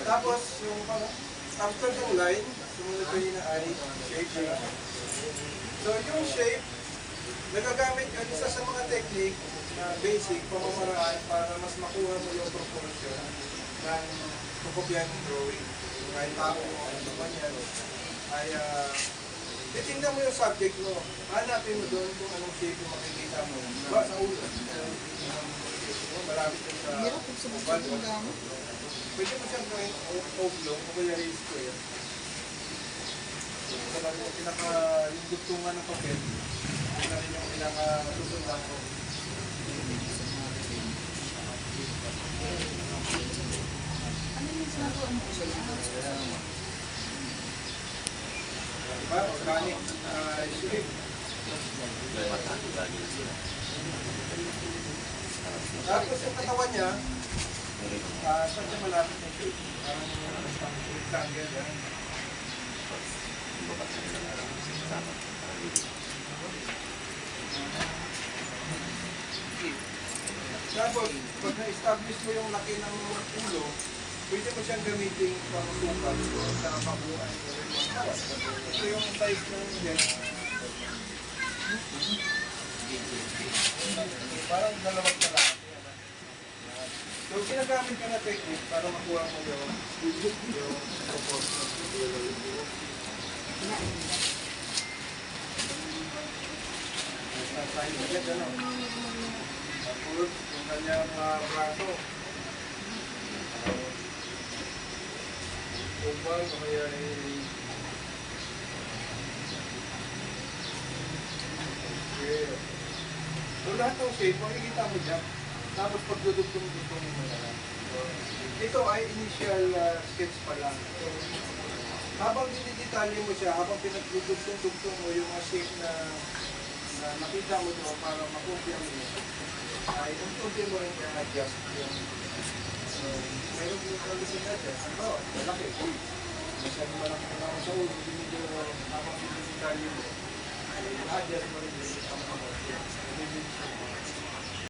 Tapos, yung after yung line, sumunod kayo na ay shape. So, yung shape, nagagamit yun, isa sa mga technique na basic, pamamaraan para mas makuha mo yung proportion ng kukopyan ng drawing. Kahit tao mo, ano naman yan, ay titingnan mo yung subject mo. Hanapin mo doon kung anong shape yung makikita mo. Diba, sa ulo. Malapit yung sa mobile. Pwede mo siyang gawin oblong o kaya square. Ito lang yung yung dugtungan ng papel. Ito na rin yung pinaka-susundan ko. Ano yung sinabuan mo siya? Diba? Organic shape. Tapos yung katawan niya, saan siya malapit ng shape? Parang rectangle yan. Tapos, pag na-establish mo yung laki ng ulo, pwede mo siyang gamitin pang sukat sa pabuhan. Ito yung size ng head. Parang dalawang kalahati. So, ginagamit ka na technique para makuha mo yung proportion. Size na head, ano? Tapos, yung kanyang braso. Oval, kaya so, lahat ng shape, makikita mo dyan. Tapos, pagdudugtong-dugtong mo na lang. So, ito ay initial sketch pa lang. So, habang dinidetalye mo siya, habang pinagdudugtong-dugtong mo yung mga shape na nakita mo doon para makumpya mo yun, ay unti-unti mo rin i-adjust yung mayroon yung condition natin. Ano? Malaki. Masyadong malaki na ako sa ulo. Hindi mo habang dinidetalye mo, i-adjust mo rin yung pamamagot.